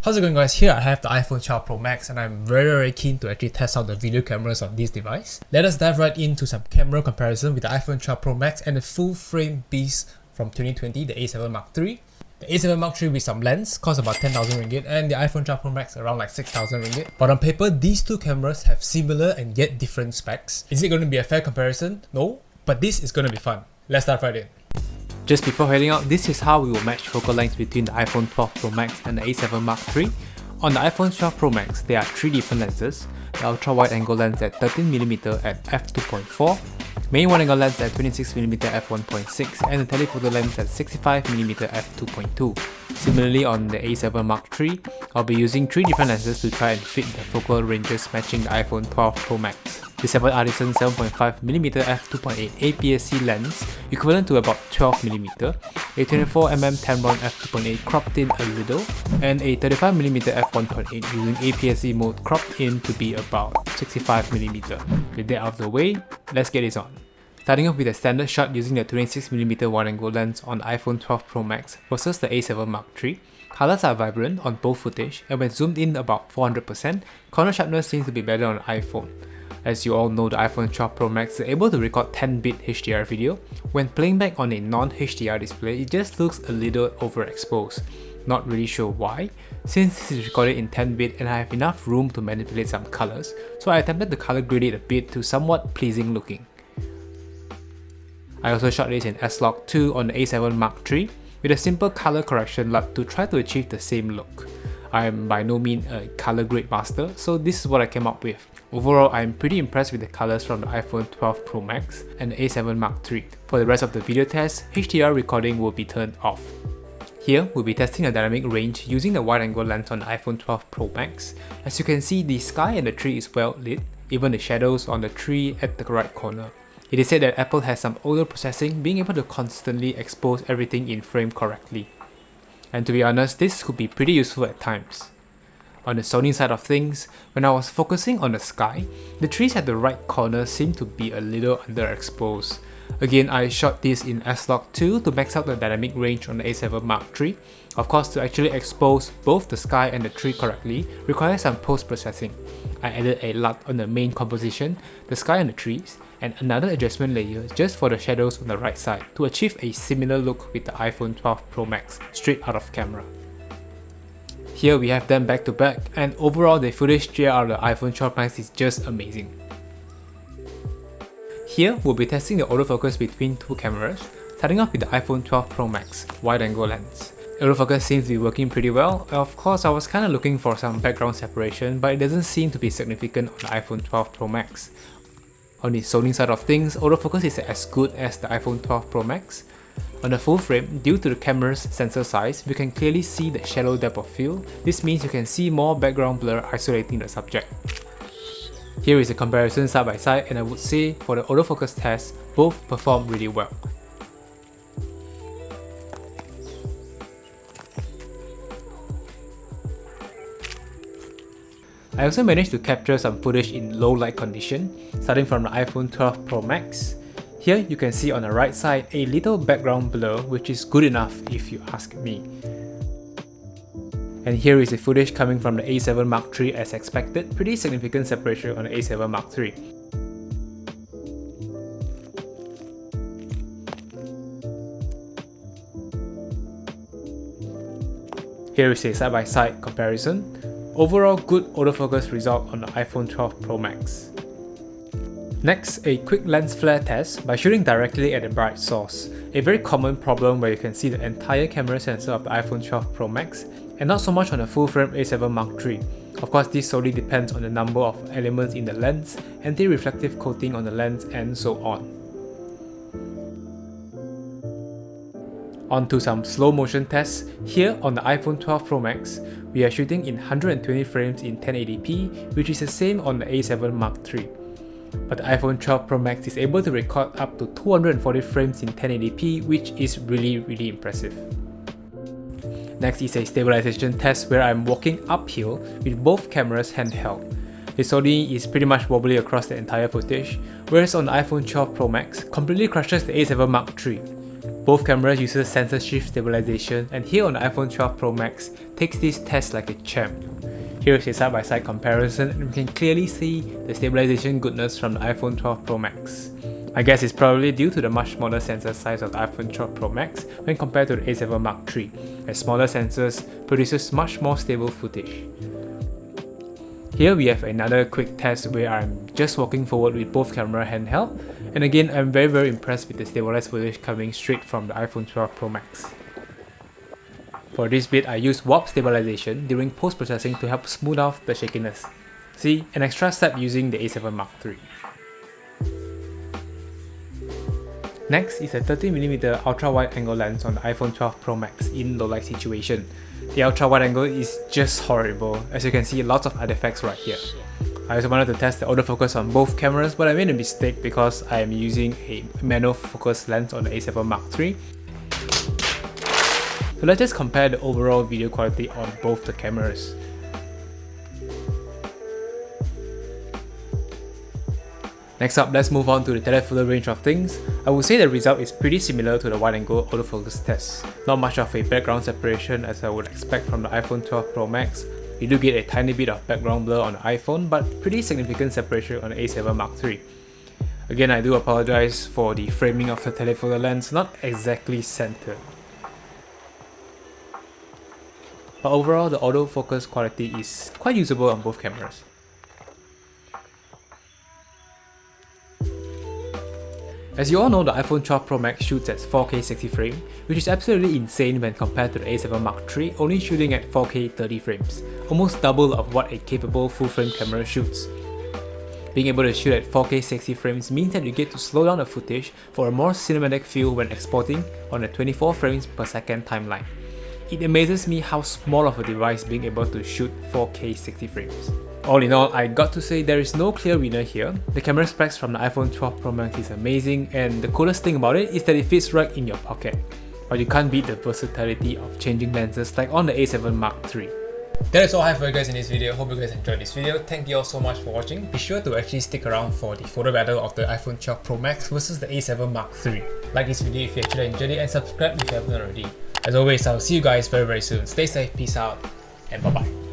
How's it going, guys? Here I have the iPhone 12 Pro Max and I'm very keen to actually test out the video cameras on this device. Let us dive right into some camera comparison with the iPhone 12 Pro Max and the full frame beast from 2020, the A7 Mark III. The A7 Mark III with some lens costs about 10,000 ringgit and the iPhone 12 Pro Max around like 6,000 ringgit. But on paper, these two cameras have similar and yet different specs. Is it going to be a fair comparison? No, but this is going to be fun. Let's dive right in. Just before heading out, this is how we will match focal lengths between the iPhone 12 Pro Max and the A7 Mark III. On the iPhone 12 Pro Max, there are 3 different lenses: the ultra-wide angle lens at 13mm at f2.4, main wide-angle lens at 26mm f1.6, and the telephoto lens at 65mm f2.2. Similarly, on the A7 Mark III, I'll be using 3 different lenses to try and fit the focal ranges matching the iPhone 12 Pro Max. The A7iii 7.5mm f2.8 APS-C lens, equivalent to about 12mm, a 24mm Tamron f2.8 cropped in a little, and a 35mm f1.8 using APS-C mode cropped in to be about 65mm. With that out of the way, let's get this on. Starting off with a standard shot using the 26mm wide-angle lens on the iPhone 12 Pro Max versus the A7 Mark III. Colors are vibrant on both footage, and when zoomed in about 400%, corner sharpness seems to be better on the iPhone. As you all know, the iPhone 12 Pro Max is able to record 10-bit HDR video. When playing back on a non-HDR display, it just looks a little overexposed. Not really sure why, since this is recorded in 10-bit and I have enough room to manipulate some colors, so I attempted to color grade it a bit to somewhat pleasing looking. I also shot this in Asrock 2 on the A7 Mark III with a simple color correction LUT to try to achieve the same look. I am by no means a color grade master, so this is what I came up with. Overall, I am pretty impressed with the colors from the iPhone 12 Pro Max and the A7 Mark III. For the rest of the video test, HDR recording will be turned off. Here, we'll be testing the dynamic range using the wide-angle lens on the iPhone 12 Pro Max. As you can see, the sky and the tree is well lit, even the shadows on the tree at the right corner. It is said that Apple has some older processing, being able to constantly expose everything in frame correctly. And to be honest, this could be pretty useful at times. On the Sony side of things, when I was focusing on the sky, the trees at the right corner seemed to be a little underexposed. Again, I shot this in Asrock 2 to max out the dynamic range on the A7 Mark III. Of course, to actually expose both the sky and the tree correctly requires some post-processing. I added a LUT on the main composition, the sky and the trees, and another adjustment layer just for the shadows on the right side to achieve a similar look with the iPhone 12 Pro Max straight out of camera. Here we have them back to back, and overall the footage straight out of the iPhone 12 Max is just amazing. Here we'll be testing the autofocus between two cameras, starting off with the iPhone 12 Pro Max wide-angle lens. Autofocus seems to be working pretty well. Of course, I was kinda looking for some background separation, but it doesn't seem to be significant on the iPhone 12 Pro Max. On the Sony side of things, autofocus is as good as the iPhone 12 Pro Max. On the full frame, due to the camera's sensor size, we can clearly see the shallow depth of field. This means you can see more background blur isolating the subject. Here is a comparison side by side, and I would say for the autofocus test, both perform really well. I also managed to capture some footage in low light condition, starting from the iPhone 12 Pro Max. Here you can see on the right side a little background blur, which is good enough if you ask me. And here is the footage coming from the A7 Mark III as expected, pretty significant separation on the A7 Mark III. Here is a side-by-side comparison. Overall, good autofocus result on the iPhone 12 Pro Max. Next, a quick lens flare test by shooting directly at the bright source. A very common problem where you can see the entire camera sensor of the iPhone 12 Pro Max, and not so much on the full-frame A7 Mark III. Of course, this solely depends on the number of elements in the lens, anti-reflective coating on the lens, and so on. On to some slow motion tests. Here on the iPhone 12 Pro Max, we are shooting in 120 frames in 1080p, which is the same on the A7 Mark III. But the iPhone 12 Pro Max is able to record up to 240 frames in 1080p, which is really impressive. Next is a stabilization test where I'm walking uphill with both cameras handheld. The Sony is pretty much wobbly across the entire footage, whereas on the iPhone 12 Pro Max completely crushes the A7 Mark III. Both cameras uses sensor shift stabilization, and here on the iPhone 12 Pro Max takes this test like a champ. Here is a side-by-side comparison, and we can clearly see the stabilization goodness from the iPhone 12 Pro Max. I guess it's probably due to the much smaller sensor size of the iPhone 12 Pro Max when compared to the A7 Mark III, as smaller sensors produces much more stable footage. Here we have another quick test where I'm just walking forward with both camera handheld, and again I'm very impressed with the stabilized footage coming straight from the iPhone 12 Pro Max. For this bit I used warp stabilization during post-processing to help smooth off the shakiness. See, an extra step using the A7 Mark III. Next is a 30mm ultra-wide angle lens on the iPhone 12 Pro Max in low light situation. The ultra-wide angle is just horrible, as you can see lots of artifacts right here. I also wanted to test the autofocus on both cameras, but I made a mistake because I am using a manual focus lens on the A7 Mark III. So let's just compare the overall video quality on both the cameras. Next up, let's move on to the telephoto range of things. I would say the result is pretty similar to the wide-angle autofocus test. Not much of a background separation as I would expect from the iPhone 12 Pro Max. You do get a tiny bit of background blur on the iPhone, but pretty significant separation on the A7 Mark III. Again, I do apologize for the framing of the telephoto lens, not exactly centered. But overall, the autofocus quality is quite usable on both cameras. As you all know, the iPhone 12 Pro Max shoots at 4K 60 frames, which is absolutely insane when compared to the A7 Mark III only shooting at 4K 30 frames, almost double of what a capable full-frame camera shoots. Being able to shoot at 4K 60 frames means that you get to slow down the footage for a more cinematic feel when exporting on a 24 frames per second timeline. It amazes me how small of a device being able to shoot 4K 60 frames. All in all, I got to say there is no clear winner here. The camera specs from the iPhone 12 Pro Max is amazing, and the coolest thing about it is that it fits right in your pocket. But you can't beat the versatility of changing lenses like on the A7 Mark III. That is all I have for you guys in this video. Hope you guys enjoyed this video. Thank you all so much for watching. Be sure to actually stick around for the photo battle of the iPhone 12 Pro Max versus the A7 Mark III. Like this video if you actually enjoyed it, and subscribe if you haven't already. As always, I'll see you guys very soon. Stay safe, peace out, and bye bye.